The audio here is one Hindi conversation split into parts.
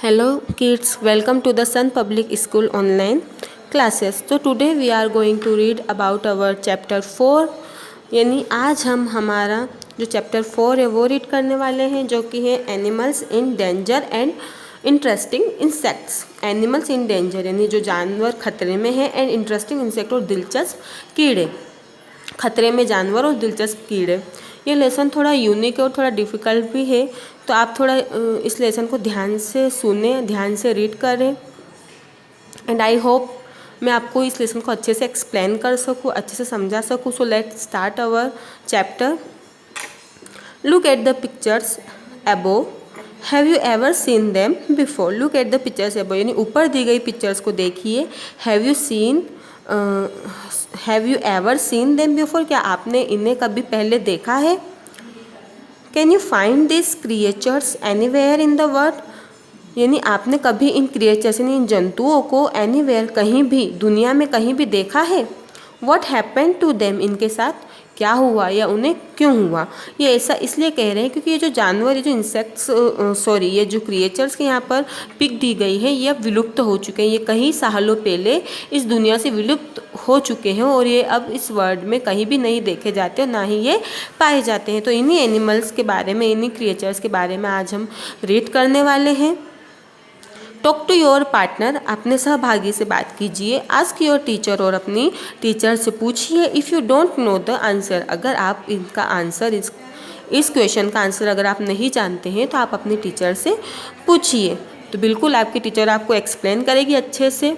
Hello kids, welcome to the Sun Public School online classes. So today we are going to read about our chapter 4 यानी आज हम हमारा जो चैप्टर 4 है वो रीड करने वाले हैं जो कि है animals in danger and interesting insects. Animals in danger यानी जो जानवर खतरे में है, एंड इंटरेस्टिंग इंसेक्ट और दिलचस्प कीड़े। खतरे में जानवर और दिलचस्प कीड़े। ये लेसन थोड़ा यूनिक और थोड़ा डिफ़िकल्ट भी है, तो आप थोड़ा इस लेसन को ध्यान से सुने, ध्यान से रीड करें, एंड आई होप मैं आपको इस लेसन को अच्छे से एक्सप्लेन कर सकूँ, अच्छे से समझा सकूँ। So let start our chapter. Look at the pictures above, have you ever seen them before. Look at the pictures above यानी ऊपर दी गई पिक्चर्स को देखिए। Have you ever seen them before, क्या आपने इन्हें कभी पहले देखा है। Can you find this creatures anywhere in the world, यानी आपने कभी इन क्रिएचर्स यानी इन जंतुओं को एनीवेयर कहीं भी दुनिया में कहीं भी देखा है। व्हाट हैपेंड टू देम, इनके साथ क्या हुआ या उन्हें क्यों हुआ। ये ऐसा इसलिए कह रहे हैं क्योंकि ये जो जानवर, ये जो इंसेक्ट्स ये जो क्रिएचर्स के यहाँ पर पिक दी गई है, ये अब विलुप्त हो चुके हैं। ये कई सालों पहले इस दुनिया से विलुप्त हो चुके हैं और ये अब इस वर्ल्ड में कहीं भी नहीं देखे जाते और ना ही ये पाए जाते हैं। तो इन्हीं एनिमल्स के बारे में, इन्हीं क्रिएचर्स के बारे में आज हम रीड करने वाले हैं। टॉक टू योर पार्टनर, अपने सहभागी से बात कीजिए। आस्क योर टीचर, और अपनी टीचर से पूछिए। If you don't know the answer, अगर आप इनका आंसर इस क्वेश्चन का आंसर अगर आप नहीं जानते हैं तो आप अपनी टीचर से पूछिए। तो बिल्कुल आपकी टीचर आपको एक्सप्लेन करेगी अच्छे से,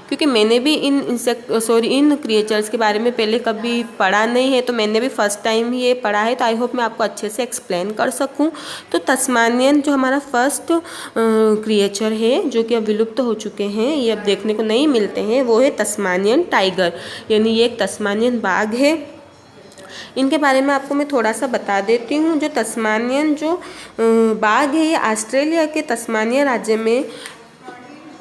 क्योंकि मैंने भी इन क्रिएचर्स के बारे में पहले कभी पढ़ा नहीं है, तो मैंने भी फर्स्ट टाइम ही ये पढ़ा है। तो आई होप मैं आपको अच्छे से एक्सप्लेन कर सकूं। तो तस्मानियन जो हमारा फर्स्ट क्रिएचर है जो कि अब विलुप्त हो चुके हैं, ये अब देखने को नहीं मिलते हैं, वो है तस्मानियन टाइगर, यानी ये एक तस्मानियन बाघ है। इनके बारे में आपको मैं थोड़ा सा बता देती हूँ। जो तस्मानियन जो बाघ है, ये ऑस्ट्रेलिया के तस्मानिया राज्य में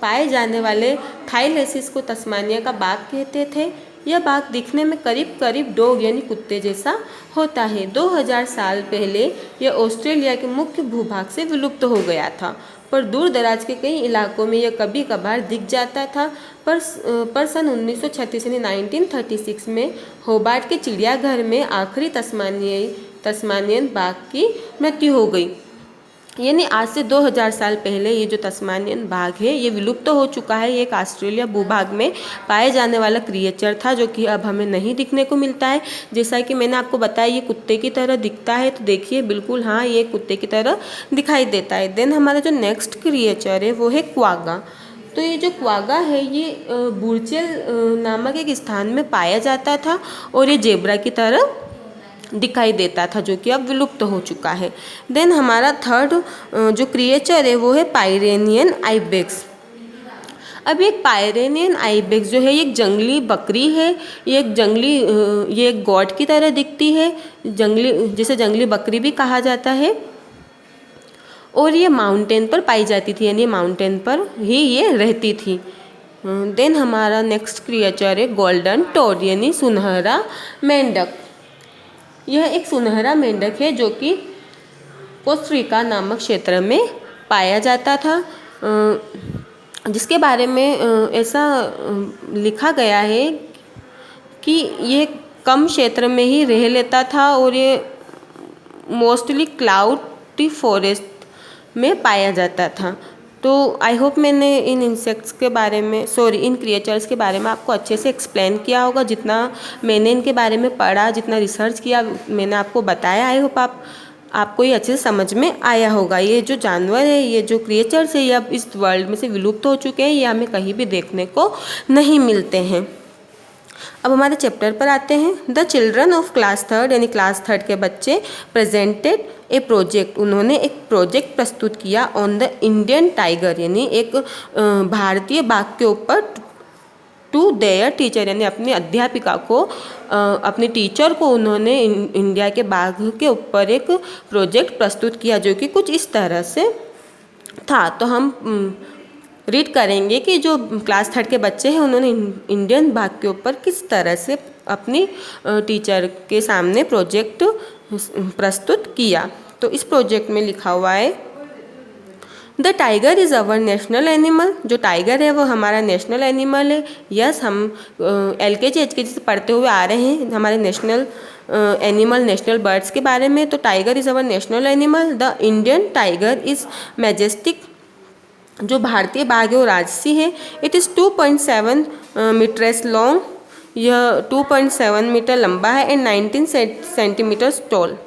पाए जाने वाले थाईलेसिस को तस्मानिया का बाघ कहते थे। यह बाघ दिखने में करीब करीब डॉग यानी कुत्ते जैसा होता है। 2000 साल पहले यह ऑस्ट्रेलिया के मुख्य भूभाग से विलुप्त हो गया था, पर दूर दराज के कई इलाकों में यह कभी कभार दिख जाता था। पर सन 1936 यानी 1936 में होबार्ट के चिड़ियाघर में आखिरी तस्मानियन बाघ की मृत्यु हो गई। यानी आज से 2000 साल पहले ये जो तस्मानियन बाघ है ये विलुप्त हो चुका है। ये एक ऑस्ट्रेलिया भूभाग में पाए जाने वाला क्रिएचर था जो कि अब हमें नहीं दिखने को मिलता है। जैसा कि मैंने आपको बताया ये कुत्ते की तरह दिखता है, तो देखिए बिल्कुल हाँ ये कुत्ते की तरह दिखाई देता है। देन हमारा जो नेक्स्ट क्रिएचर है वो है क्वागा। तो ये जो क्वागा है ये बुरचेल नामक एक स्थान में पाया जाता था और ये जेब्रा की तरह दिखाई देता था, जो कि अब विलुप्त हो चुका है। देन हमारा थर्ड जो क्रिएचर है वो है पायरेनियन आइबेक्स। अब एक पायरेनियन आइबेक्स जो है ये एक जंगली बकरी है। ये एक गॉड की तरह दिखती है, जिसे जंगली बकरी भी कहा जाता है, और ये माउंटेन पर पाई जाती थी, यानी माउंटेन पर ही ये रहती थी। देन हमारा नेक्स्ट क्रिएचर है गोल्डन टोड यानी सुनहरा मेंढक। यह एक सुनहरा मेंढक है जो कि कोस्टा नामक क्षेत्र में पाया जाता था, जिसके बारे में ऐसा लिखा गया है कि ये कम क्षेत्र में ही रह लेता था और ये मोस्टली क्लाउडी फॉरेस्ट में पाया जाता था। तो आई होप मैंने इन इंसेक्ट्स के बारे में इन क्रिएचर्स के बारे में आपको अच्छे से एक्सप्लेन किया होगा। जितना मैंने इनके बारे में पढ़ा, जितना रिसर्च किया, मैंने आपको बताया। आई होप आपको ये अच्छे से समझ में आया होगा। ये जो जानवर है, ये जो क्रिएचर्स है, ये अब इस वर्ल्ड में से विलुप्त हो चुके हैं, ये हमें कहीं भी देखने को नहीं मिलते हैं। अब हमारे चैप्टर पर आते हैं। द चिल्ड्रन ऑफ क्लास 3 यानी क्लास 3 के बच्चे प्रेजेंटेड ए प्रोजेक्ट, उन्होंने एक प्रोजेक्ट प्रस्तुत किया ऑन द इंडियन टाइगर यानी एक भारतीय बाघ के ऊपर टू देयर टीचर, यानी अपनी अध्यापिका को, अपने टीचर को उन्होंने इंडिया के बाघ के ऊपर एक प्रोजेक्ट प्रस्तुत किया जो कि कुछ इस तरह से था। तो हम रीड करेंगे कि जो क्लास 3 के बच्चे हैं उन्होंने इंडियन बाघ के ऊपर किस तरह से अपनी टीचर के सामने प्रोजेक्ट प्रस्तुत किया। तो इस प्रोजेक्ट में लिखा हुआ है the tiger is our national animal, जो टाइगर है वो हमारा नेशनल एनिमल है। यस, हम LKG HKG से पढ़ते हुए आ रहे हैं हमारे नेशनल एनिमल, नेशनल बर्ड्स के बारे में। तो tiger is our national animal. The Indian tiger is majestic, जो भारतीय बाघ है वो राजसी है। इट इज़ 2.7 मीटर्स लॉन्ग, यह 2.7 मीटर लंबा है, and 19 centimetres tall.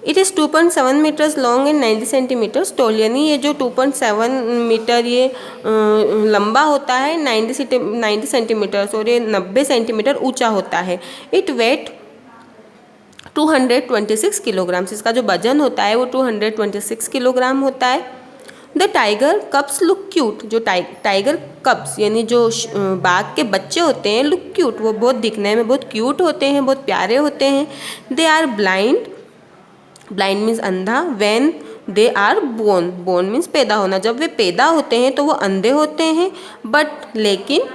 It is 2.7 metres long and 90 centimetres tall, यानी ये जो 2.7 मीटर ये लंबा होता है, 90 सेंटीमीटर्स, और ये 90 सेंटीमीटर ऊंचा होता है। इट वेट 226 किलोग्राम्स, इसका जो वजन होता है वो 226 किलोग्राम होता है। द टाइगर कब्स लुक क्यूट, जो टाइगर कब्स यानी जो बाघ के बच्चे होते हैं, लुक क्यूट, वो बहुत दिखने में बहुत क्यूट होते हैं, बहुत प्यारे होते हैं। They are blind, blind means अंधा। When they are born, born means पैदा होना, जब वे पैदा होते हैं तो वो अंधे होते हैं। बट लेकिन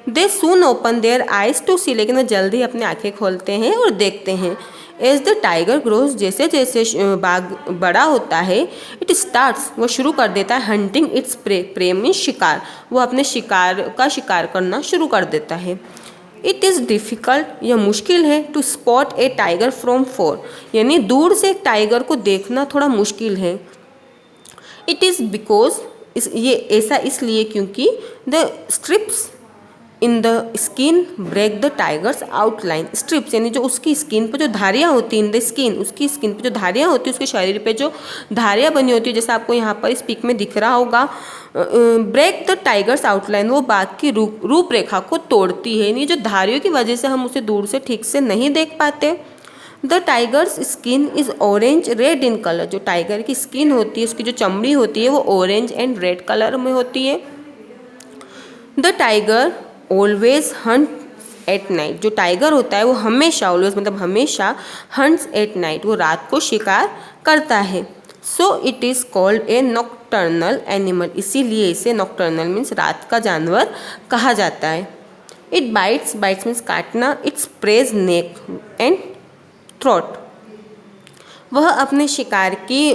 दे सून ओपन देयर आइज टू सी, लेकिन वो जल्दी अपनी आंखें खोलते हैं और देखते हैं। एज द टाइगर ग्रोज, जैसे जैसे बाघ बड़ा होता है, इट स्टार्ट्स, वो शुरू कर देता है hunting its prey, prey means शिकार, वो अपने शिकार का शिकार करना शुरू कर देता है। इट इज़ डिफ़िकल्ट, यह मुश्किल है, to spot a tiger from far, यानी दूर से एक टाइगर को देखना थोड़ा मुश्किल है। इट इज़ बिकॉज, ये ऐसा इसलिए क्योंकि the stripes in the skin break the tiger's outline. Stripes यानी जो उसकी स्किन पर जो धारियाँ होती हैं, इन द स्किन, उसकी स्किन पर जो धारियाँ होती हैं, उसके शरीर पे जो धारियाँ बनी होती है, जैसे आपको यहाँ पर इस पिक में दिख रहा होगा, ब्रेक द टाइगर्स आउटलाइन, वो बाघ की रूपरेखा को तोड़ती है। यानी जो धारियों की वजह से हम उसे दूर से ठीक से नहीं देख पाते। The tigers skin is orange red in colour, जो टाइगर की स्किन होती है, उसकी जो चमड़ी होती है वो ऑरेंज एंड रेड कलर में होती है। The tiger always Hunt at night, जो टाइगर होता है वो हमेशा, ऑलवेज मतलब हमेशा, हंट्स एट नाइट, वो रात को शिकार करता है। So it is called a nocturnal animal, इसीलिए इसे नॉक्टर्नल मीन्स रात का जानवर कहा जाता है। इट बाइट्स, बाइट्स मीन्स काटना, it's praise neck and throat, वह अपने शिकार की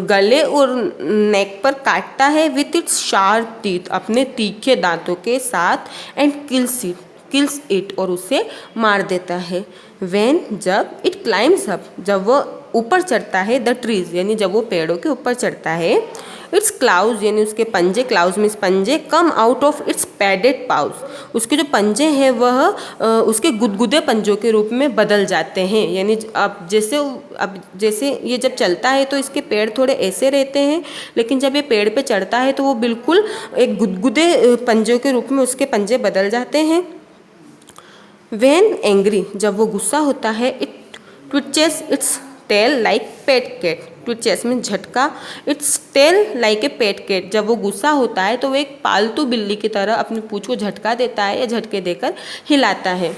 गले और नेक पर काटता है, विथ इट्स शार्प टीथ, अपने तीखे दांतों के साथ, एंड किल्स इट, और उसे मार देता है। व्हेन, जब, इट क्लाइम्स अप, जब वो ऊपर चढ़ता है, द ट्रीज यानी जब वो पेड़ों के ऊपर चढ़ता है, इट्स क्लाउज यानी उसके पंजे, क्लाउज मीन्स पंजे, come out of its padded pause, उसके जो पंजे हैं वह उसके गुदगुदे पंजों के रूप में बदल जाते हैं। यानी अब जैसे ये जब चलता है तो इसके पैर थोड़े ऐसे रहते हैं, लेकिन जब ये पेड़ पे चढ़ता है तो वो बिल्कुल एक गुदगुदे पंजों के रूप में उसके पंजे बदल जाते हैं। व्हेन एंग्री, जब वो गुस्सा होता है, it twitches its tail like pet cat, twitches में झटका, its tail like a pet cat, जब वो गुस्सा होता है तो वो एक पालतू बिल्ली की तरह अपनी पूंछ को झटका देता है या झटके देकर हिलाता है।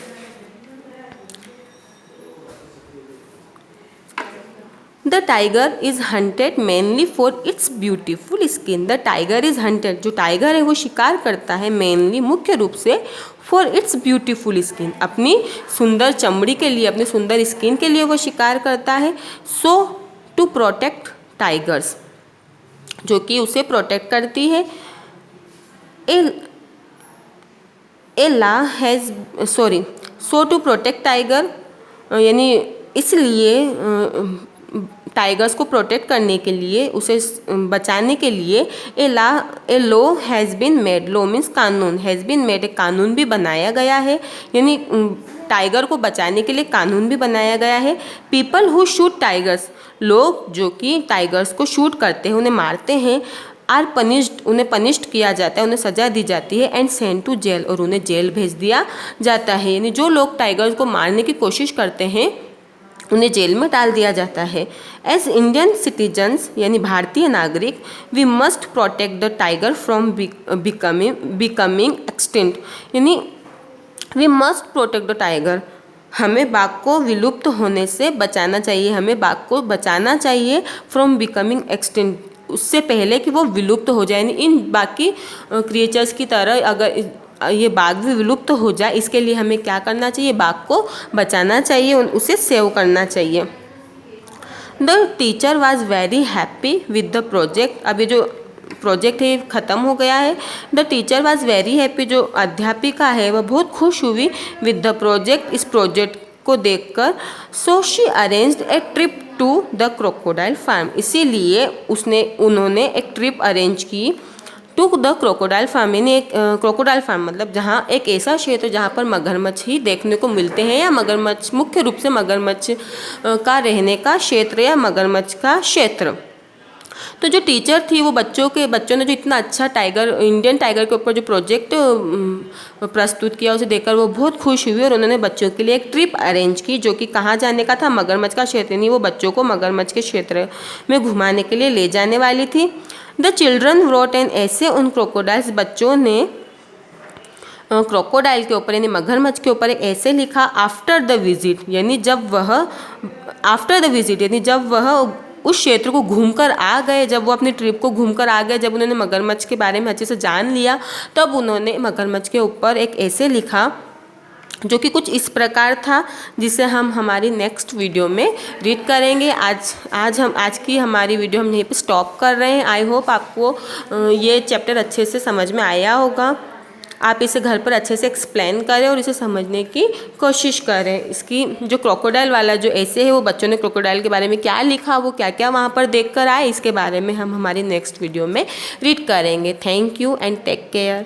The tiger is hunted mainly for its beautiful skin, the tiger is hunted, जो टाइगर है वो शिकार करता है मेनली, मुख्य रूप से, फॉर इट्स ब्यूटीफुल स्किन, अपनी सुंदर चमड़ी के लिए, अपनी सुंदर स्किन के लिए वो शिकार करता है। सो टू प्रोटेक्ट टाइगर्स, जो कि उसे प्रोटेक्ट करती है। सो टू प्रोटेक्ट टाइगर, यानी इसलिए टाइगर्स को प्रोटेक्ट करने के लिए, उसे बचाने के लिए, a law has been made, law means कानून, हैज़ बीन मेड, एक कानून भी बनाया गया है, यानी टाइगर को बचाने के लिए कानून भी बनाया गया है। पीपल हु शूट टाइगर्स, लोग जो कि टाइगर्स को शूट करते हैं, उन्हें मारते हैं, आर पनिश्ड, उन्हें पनिश्ड किया जाता है, उन्हें सज़ा दी जाती है, एंड सेंट टू जेल, और उन्हें जेल भेज दिया जाता है। यानी जो लोग टाइगर्स को मारने की कोशिश करते हैं उन्हें जेल में डाल दिया जाता है। एज इंडियन सिटीजन्स यानी भारतीय नागरिक, we must protect the tiger from becoming extinct, यानी we must protect the tiger, हमें बाघ को विलुप्त होने से बचाना चाहिए, हमें बाघ को बचाना चाहिए फ्रॉम बिकमिंग एक्सटिंक्ट, उससे पहले कि वो विलुप्त हो जाए, यानी इन बाकी क्रिएचर्स की तरह अगर ये बाघ भी विलुप्त हो जाए, इसके लिए हमें क्या करना चाहिए, बाघ को बचाना चाहिए, उसे सेव करना चाहिए। The teacher was very happy with the project. अब ये जो प्रोजेक्ट है ख़त्म हो गया है। The teacher was very happy, जो अध्यापिका है वह बहुत खुश हुई विद द प्रोजेक्ट, इस प्रोजेक्ट को देखकर। So she arranged a trip to the crocodile farm, इसीलिए उन्होंने एक ट्रिप अरेंज की टू द क्रोकोडाइल फार्म, यानी एक क्रोकोडाइल फार्म मतलब जहाँ एक ऐसा क्षेत्र जहाँ पर मगरमच्छ ही देखने को मिलते हैं, या मगरमच्छ मुख्य रूप से मगरमच्छ का रहने का क्षेत्र या मगरमच्छ का क्षेत्र। तो जो टीचर थी वो बच्चों ने जो इतना अच्छा इंडियन टाइगर के ऊपर जो प्रोजेक्ट प्रस्तुत किया उसे देखकर वो बहुत खुश हुई और उन्होंने बच्चों के लिए एक ट्रिप अरेंज की, जो कि कहाँ जाने का था, मगरमच्छ का क्षेत्र, नहीं वो बच्चों को मगरमच्छ के क्षेत्र में घुमाने के लिए ले जाने वाली थी। द चिल्ड्रन रोट एन ऐसे उन क्रोकोडाइल्स, बच्चों ने क्रोकोडाइल के ऊपर यानी मगरमच्छ के ऊपर एक ऐसे लिखा आफ्टर द विजिट, यानी जब वह उस क्षेत्र को घूमकर आ गए, जब वो अपनी ट्रिप को घूमकर आ गए, जब उन्होंने मगरमच्छ के बारे में अच्छे से जान लिया, तब उन्होंने मगरमच्छ के ऊपर एक ऐसे लिखा जो कि कुछ इस प्रकार था, जिसे हम हमारी नेक्स्ट वीडियो में रीड करेंगे। आज की हमारी वीडियो हम यहीं पे स्टॉप कर रहे हैं। आई होप आपको ये चैप्टर अच्छे से समझ में आया होगा। आप इसे घर पर अच्छे से एक्सप्लेन करें और इसे समझने की कोशिश करें। इसकी जो क्रोकोडाइल वाला जो ऐसे है वो बच्चों ने क्रोकोडाइल के बारे में क्या लिखा, वो क्या क्या वहाँ पर देख कर आए, इसके बारे में हम हमारी नेक्स्ट वीडियो में रीड करेंगे। Thank you and take care.